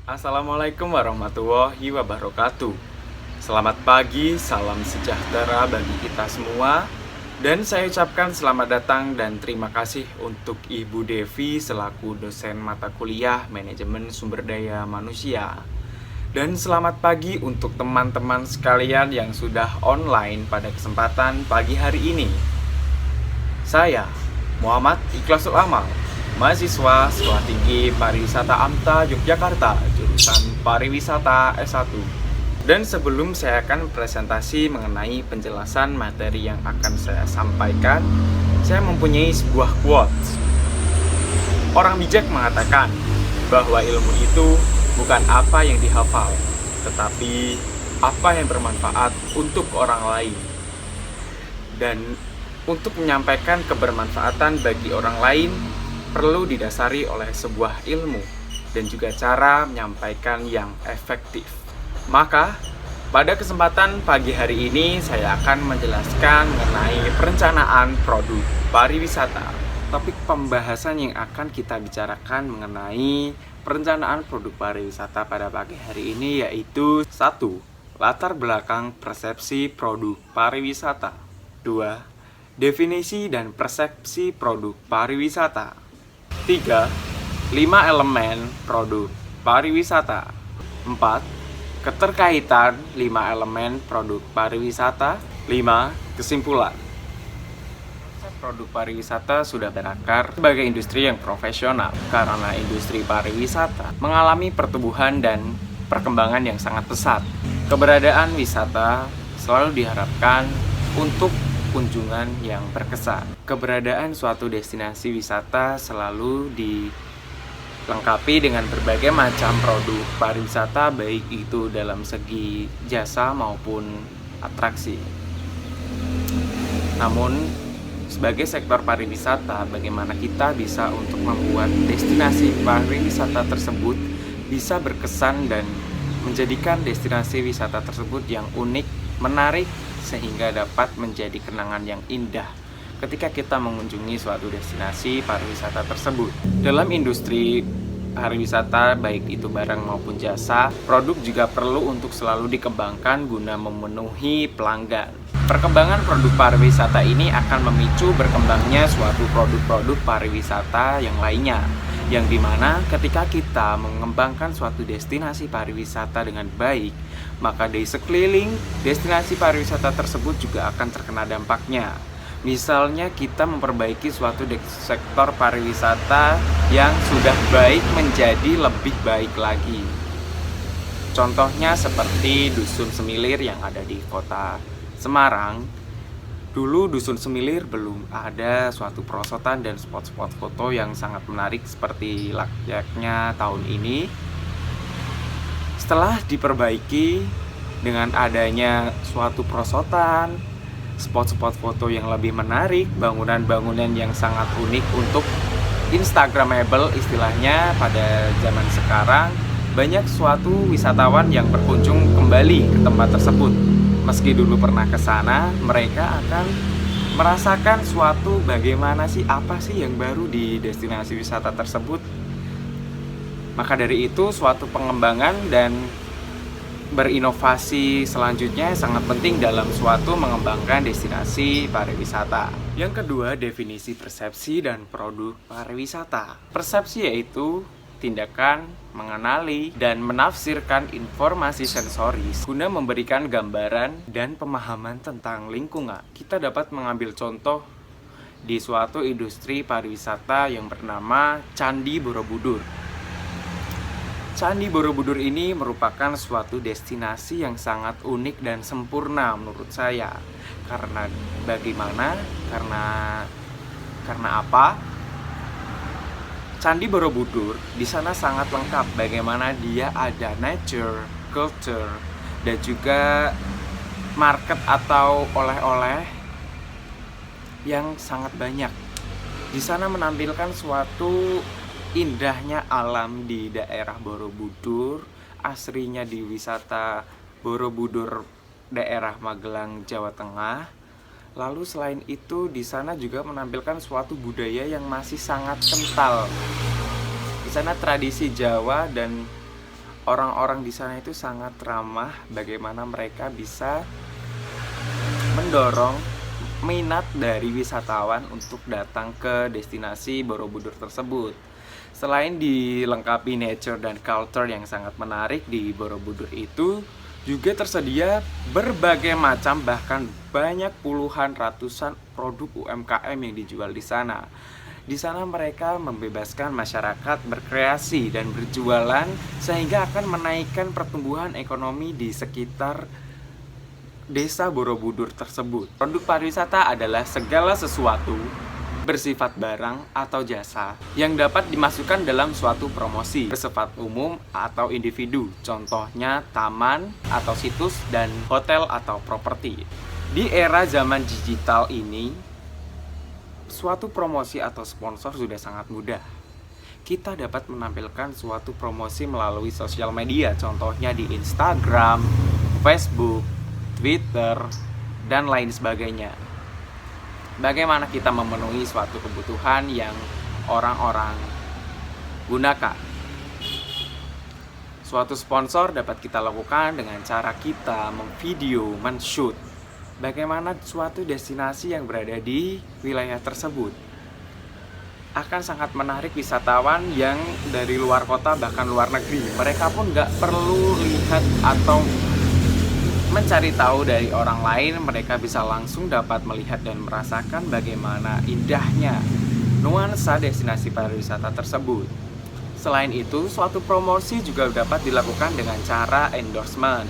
Assalamualaikum warahmatullahi wabarakatuh. Selamat pagi, salam sejahtera bagi kita semua. Dan saya ucapkan selamat datang dan terima kasih untuk Ibu Devi selaku dosen mata kuliah Manajemen Sumber Daya Manusia. Dan selamat pagi untuk teman-teman sekalian yang sudah online pada kesempatan pagi hari ini. Saya, Muhammad Ikhlasul Amal, mahasiswa Sekolah Tinggi Pariwisata AMTA Yogyakarta, jurusan Pariwisata S1. Dan sebelum saya akan presentasi mengenai penjelasan materi yang akan saya sampaikan, saya mempunyai sebuah quotes. Orang bijak mengatakan bahwa ilmu itu bukan apa yang dihafal, tetapi apa yang bermanfaat untuk orang lain. Dan untuk menyampaikan kebermanfaatan bagi orang lain perlu didasari oleh sebuah ilmu dan juga cara menyampaikan yang efektif. Maka, pada kesempatan pagi hari ini saya akan menjelaskan mengenai perencanaan produk pariwisata. Topik pembahasan yang akan kita bicarakan mengenai perencanaan produk pariwisata pada pagi hari ini yaitu 1. Latar belakang persepsi produk pariwisata. 2. Definisi dan persepsi produk pariwisata. 3. 5 elemen produk pariwisata. 4. Keterkaitan 5 elemen produk pariwisata. 5. Kesimpulan. Produk pariwisata sudah berakar sebagai industri yang profesional karena industri pariwisata mengalami pertumbuhan dan perkembangan yang sangat pesat. Keberadaan wisata selalu diharapkan untuk kunjungan yang berkesan. Keberadaan suatu destinasi wisata selalu dilengkapi dengan berbagai macam produk pariwisata, baik itu dalam segi jasa maupun atraksi. Namun, sebagai sektor pariwisata, bagaimana kita bisa untuk membuat destinasi pariwisata tersebut bisa berkesan dan menjadikan destinasi wisata tersebut yang unik, menarik, sehingga dapat menjadi kenangan yang indah ketika kita mengunjungi suatu destinasi pariwisata tersebut. Dalam industri pariwisata, baik itu barang maupun jasa, produk juga perlu untuk selalu dikembangkan guna memenuhi pelanggan. Perkembangan produk pariwisata ini akan memicu berkembangnya suatu produk-produk pariwisata yang lainnya, yang dimana ketika kita mengembangkan suatu destinasi pariwisata dengan baik, maka di sekeliling destinasi pariwisata tersebut juga akan terkena dampaknya. Misalnya kita memperbaiki suatu sektor pariwisata yang sudah baik menjadi lebih baik lagi. Contohnya seperti Dusun Semilir yang ada di kota Semarang. Dulu Dusun Semilir belum ada suatu perosotan dan spot-spot foto yang sangat menarik seperti layaknya tahun ini. Setelah diperbaiki dengan adanya suatu perosotan, spot-spot foto yang lebih menarik, bangunan-bangunan yang sangat unik untuk Instagramable istilahnya pada zaman sekarang, banyak suatu wisatawan yang berkunjung kembali ke tempat tersebut. Meski dulu pernah ke sana, mereka akan merasakan suatu bagaimana sih, apa sih yang baru di destinasi wisata tersebut. Maka dari itu, suatu pengembangan dan berinovasi selanjutnya sangat penting dalam suatu mengembangkan destinasi pariwisata. Yang kedua, definisi persepsi dan produk pariwisata. Persepsi yaitu tindakan, mengenali, dan menafsirkan informasi sensoris guna memberikan gambaran dan pemahaman tentang lingkungan. Kita dapat mengambil contoh di suatu industri pariwisata yang bernama Candi Borobudur. Candi Borobudur ini merupakan suatu destinasi yang sangat unik dan sempurna menurut saya. Karena bagaimana? Karena apa? Candi Borobudur di sana sangat lengkap. Bagaimana dia ada nature, culture, dan juga market atau oleh-oleh yang sangat banyak. Di sana menampilkan suatu indahnya alam di daerah Borobudur, asrinya di wisata Borobudur daerah Magelang, Jawa Tengah. Lalu selain itu di sana juga menampilkan suatu budaya yang masih sangat kental. Di sana tradisi Jawa dan orang-orang di sana itu sangat ramah, bagaimana mereka bisa mendorong minat dari wisatawan untuk datang ke destinasi Borobudur tersebut. Selain dilengkapi nature dan culture yang sangat menarik di Borobudur itu, juga tersedia berbagai macam, bahkan banyak puluhan ratusan produk UMKM yang dijual di sana. Di sana mereka membebaskan masyarakat berkreasi dan berjualan sehingga akan menaikkan pertumbuhan ekonomi di sekitar desa Borobudur tersebut. Produk pariwisata adalah segala sesuatu bersifat barang atau jasa yang dapat dimasukkan dalam suatu promosi bersifat umum atau individu, contohnya taman atau situs dan hotel atau properti. Di era zaman digital ini, suatu promosi atau sponsor sudah sangat mudah. Kita dapat menampilkan suatu promosi melalui sosial media, contohnya di Instagram, Facebook, Twitter, dan lain sebagainya. Bagaimana kita memenuhi suatu kebutuhan yang orang-orang gunakan? Suatu sponsor dapat kita lakukan dengan cara kita memvideo, men-shoot bagaimana suatu destinasi yang berada di wilayah tersebut. Akan sangat menarik wisatawan yang dari luar kota bahkan luar negeri. Mereka pun nggak perlu lihat atau mencari tahu dari orang lain, mereka bisa langsung dapat melihat dan merasakan bagaimana indahnya nuansa destinasi pariwisata tersebut. Selain itu, suatu promosi juga dapat dilakukan dengan cara endorsement.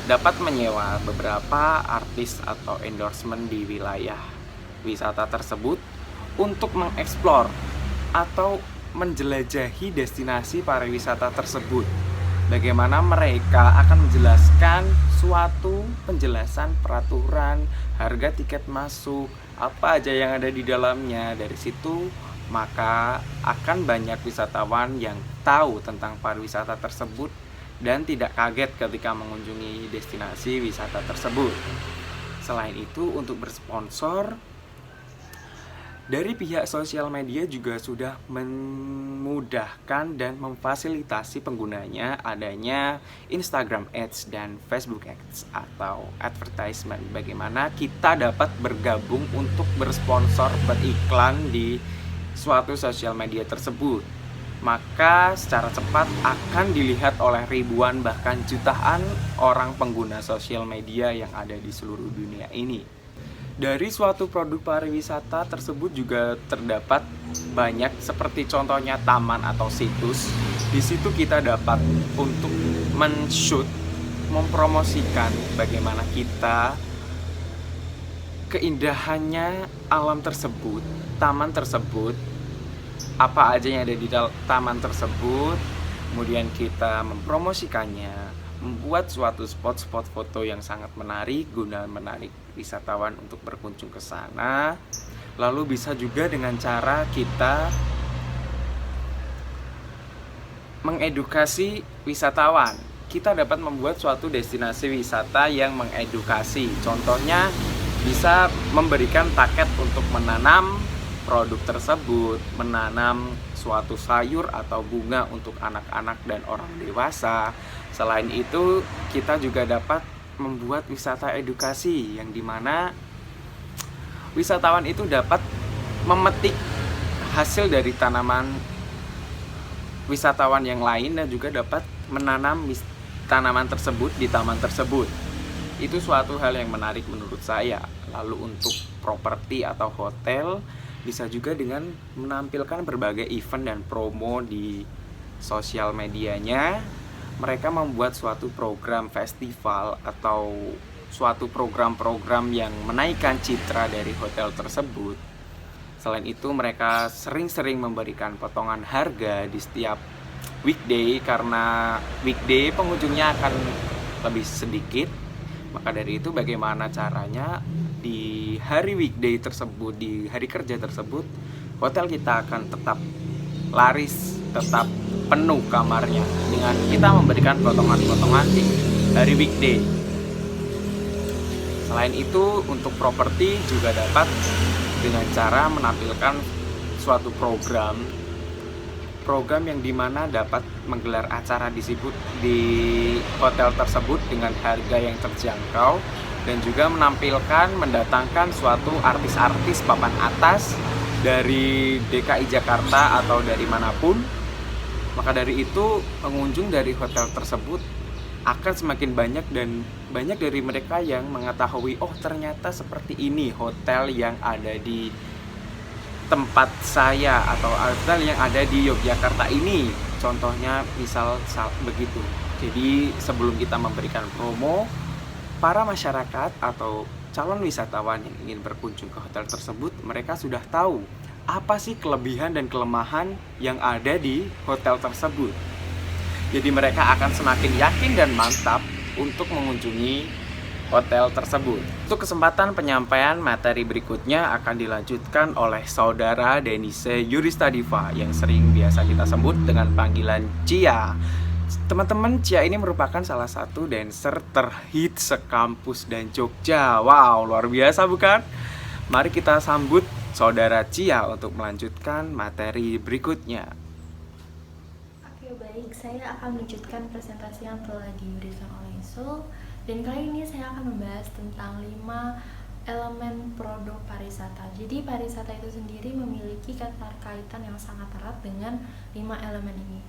Dapat menyewa beberapa artis atau endorsement di wilayah wisata tersebut untuk mengeksplor atau menjelajahi destinasi pariwisata tersebut. Bagaimana mereka akan menjelaskan suatu penjelasan peraturan, harga tiket masuk, apa aja yang ada di dalamnya. Dari situ maka akan banyak wisatawan yang tahu tentang pariwisata tersebut dan tidak kaget ketika mengunjungi destinasi wisata tersebut. Selain itu, untuk bersponsor, dari pihak sosial media juga sudah memudahkan dan memfasilitasi penggunanya adanya Instagram Ads dan Facebook Ads atau advertisement. Bagaimana kita dapat bergabung untuk bersponsor, beriklan di suatu sosial media tersebut. Maka secara cepat akan dilihat oleh ribuan bahkan jutaan orang pengguna sosial media yang ada di seluruh dunia ini. Dari suatu produk pariwisata tersebut juga terdapat banyak seperti contohnya taman atau situs. Di situ kita dapat untuk men-shoot, mempromosikan bagaimana kita keindahannya alam tersebut, taman tersebut, apa aja yang ada di taman tersebut. Kemudian kita mempromosikannya, membuat suatu spot-spot foto yang sangat menarik guna menarik wisatawan untuk berkunjung ke sana. Lalu bisa juga dengan cara kita mengedukasi wisatawan. Kita dapat membuat suatu destinasi wisata yang mengedukasi. Contohnya bisa memberikan paket untuk menanam produk tersebut, menanam suatu sayur atau bunga untuk anak-anak dan orang dewasa. Selain itu, kita juga dapat membuat wisata edukasi yang dimana wisatawan itu dapat memetik hasil dari tanaman wisatawan yang lain dan juga dapat menanam tanaman tersebut di taman tersebut. Itu suatu hal yang menarik menurut saya. Lalu untuk properti atau hotel bisa juga dengan menampilkan berbagai event dan promo di sosial medianya. Mereka membuat suatu program festival atau suatu program-program yang menaikkan citra dari hotel tersebut. Selain itu, mereka sering-sering memberikan potongan harga di setiap weekday, karena weekday pengunjungnya akan lebih sedikit. Maka dari itu, bagaimana caranya di hari weekday tersebut, di hari kerja tersebut, hotel kita akan tetap laris, tetap penuh kamarnya dengan kita memberikan potongan-potongan di hari weekday. Selain itu, untuk properti juga dapat dengan cara menampilkan suatu program program yang dimana dapat menggelar acara di hotel tersebut dengan harga yang terjangkau, dan juga mendatangkan suatu artis-artis papan atas dari DKI Jakarta atau dari manapun. Maka dari itu pengunjung dari hotel tersebut akan semakin banyak, dan banyak dari mereka yang mengetahui, oh ternyata seperti ini hotel yang ada di tempat saya atau hotel yang ada di Yogyakarta ini. Contohnya misal begitu. Jadi sebelum kita memberikan promo, para masyarakat atau calon wisatawan yang ingin berkunjung ke hotel tersebut, mereka sudah tahu apa sih kelebihan dan kelemahan yang ada di hotel tersebut. Jadi mereka akan semakin yakin dan mantap untuk mengunjungi hotel tersebut. Untuk kesempatan penyampaian materi berikutnya akan dilanjutkan oleh saudara Denise Yuristadiva yang sering biasa kita sebut dengan panggilan Cia. Teman-teman, Cia ini merupakan salah satu dancer terhit sekampus dan Jogja. Wow, luar biasa bukan? Mari kita sambut saudara Cia untuk melanjutkan materi berikutnya. Oke, baik. Saya akan melanjutkan presentasi yang telah diberikan oleh Isul. Dan kali ini saya akan membahas tentang 5 elemen produk pariwisata. Jadi pariwisata itu sendiri memiliki keterkaitan yang sangat erat dengan 5 elemen ini.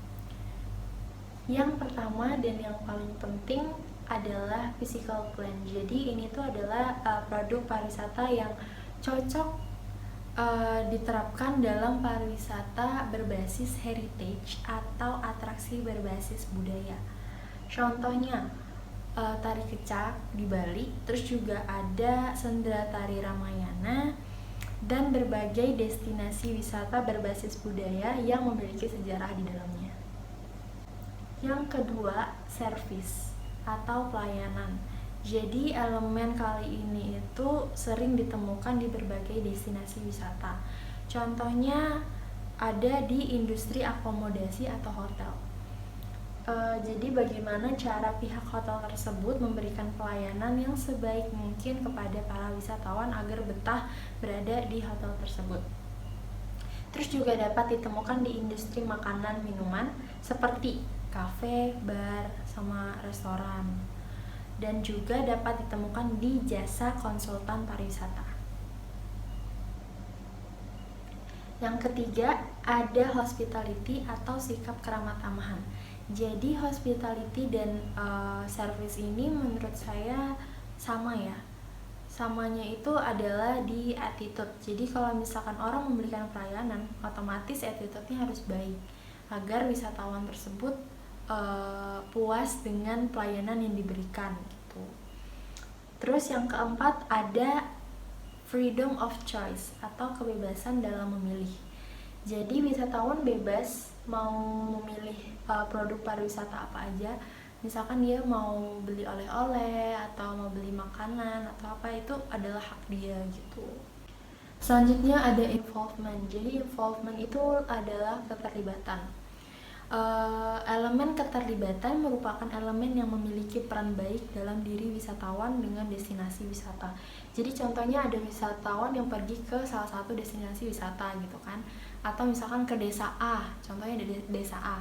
Yang pertama dan yang paling penting adalah physical plan. Jadi ini tuh adalah produk pariwisata yang cocok diterapkan dalam pariwisata berbasis heritage atau atraksi berbasis budaya. Contohnya tari kecak di Bali, terus juga ada sendera tari Ramayana, dan berbagai destinasi wisata berbasis budaya yang memiliki sejarah di dalamnya. Yang kedua, service atau pelayanan. Jadi elemen kali ini itu sering ditemukan di berbagai destinasi wisata. Contohnya ada di industri akomodasi atau hotel. Jadi bagaimana cara pihak hotel tersebut memberikan pelayanan yang sebaik mungkin kepada para wisatawan agar betah berada di hotel tersebut. Terus juga dapat ditemukan di industri makanan minuman seperti kafe, bar, sama restoran. Dan juga dapat ditemukan di jasa konsultan pariwisata. Yang ketiga, ada hospitality atau sikap keramah tamahan. Jadi hospitality dan service ini menurut saya sama ya. Samanya itu adalah di attitude. Jadi kalau misalkan orang memberikan pelayanan, otomatis attitude-nya harus baik agar wisatawan tersebut puas dengan pelayanan yang diberikan gitu. Terus yang keempat ada freedom of choice atau kebebasan dalam memilih. Jadi wisatawan bebas mau memilih produk pariwisata apa aja. Misalkan dia mau beli oleh-oleh atau mau beli makanan atau apa, itu adalah hak dia gitu. Selanjutnya ada involvement. Jadi involvement itu adalah keterlibatan. Elemen keterlibatan merupakan elemen yang memiliki peran baik dalam diri wisatawan dengan destinasi wisata. Jadi contohnya ada wisatawan yang pergi ke salah satu destinasi wisata gitu kan, atau misalkan ke desa A, contohnya di desa A.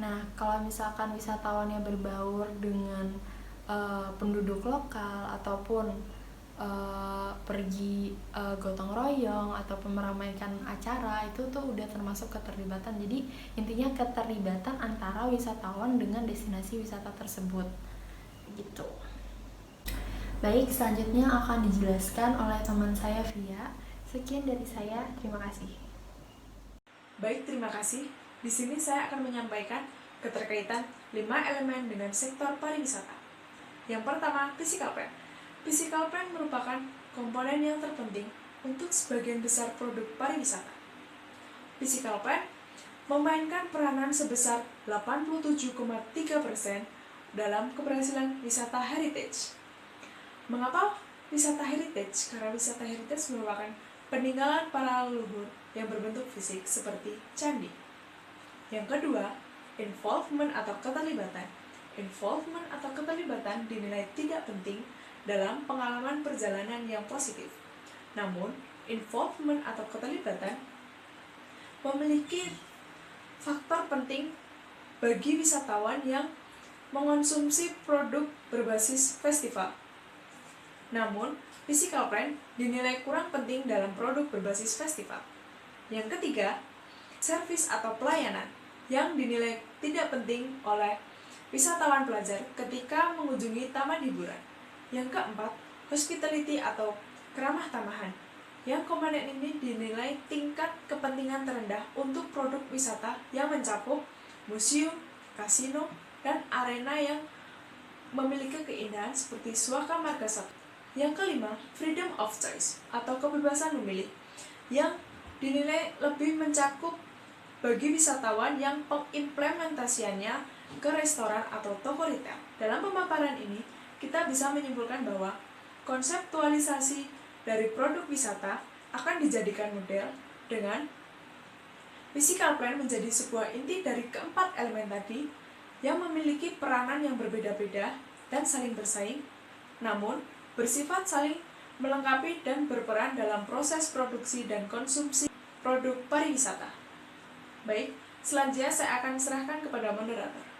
Nah, kalau misalkan wisatawannya berbaur dengan penduduk lokal ataupun pergi gotong royong ataupun meramaikan acara, itu tuh udah termasuk keterlibatan. Jadi intinya keterlibatan antara wisatawan dengan destinasi wisata tersebut gitu. Baik, selanjutnya akan dijelaskan oleh teman saya Via. Sekian dari saya, terima kasih. Baik, terima kasih. Di sini saya akan menyampaikan keterkaitan 5 elemen dengan sektor pariwisata. Yang pertama, physical plan. Physical plan merupakan komponen yang terpenting untuk sebagian besar produk pariwisata. Physical plan memainkan peranan sebesar 87,3% dalam keberhasilan wisata heritage. Mengapa wisata heritage? Karena wisata heritage merupakan peninggalan para leluhur yang berbentuk fisik seperti candi. Yang kedua, involvement atau keterlibatan. Involvement atau keterlibatan dinilai tidak penting dalam pengalaman perjalanan yang positif. Namun, involvement atau keterlibatan memiliki faktor penting bagi wisatawan yang mengonsumsi produk berbasis festival. Namun, physical plan dinilai kurang penting dalam produk berbasis festival. Yang ketiga, servis atau pelayanan yang dinilai tidak penting oleh wisatawan pelajar ketika mengunjungi taman hiburan. Yang keempat, hospitality atau keramah tamahan. Yang komponen ini dinilai tingkat kepentingan terendah untuk produk wisata yang mencakup museum, kasino, dan arena yang memiliki keindahan seperti Suaka Margasatwa. Yang kelima, freedom of choice atau kebebasan memilih yang dinilai lebih mencakup bagi wisatawan yang pengimplementasiannya ke restoran atau toko retail. Dalam pemaparan ini, kita bisa menyimpulkan bahwa konseptualisasi dari produk wisata akan dijadikan model dengan physical plan menjadi sebuah inti dari keempat elemen tadi yang memiliki peranan yang berbeda-beda dan saling bersaing, namun bersifat saling melengkapi dan berperan dalam proses produksi dan konsumsi produk pariwisata. Baik, selanjutnya saya akan serahkan kepada moderator.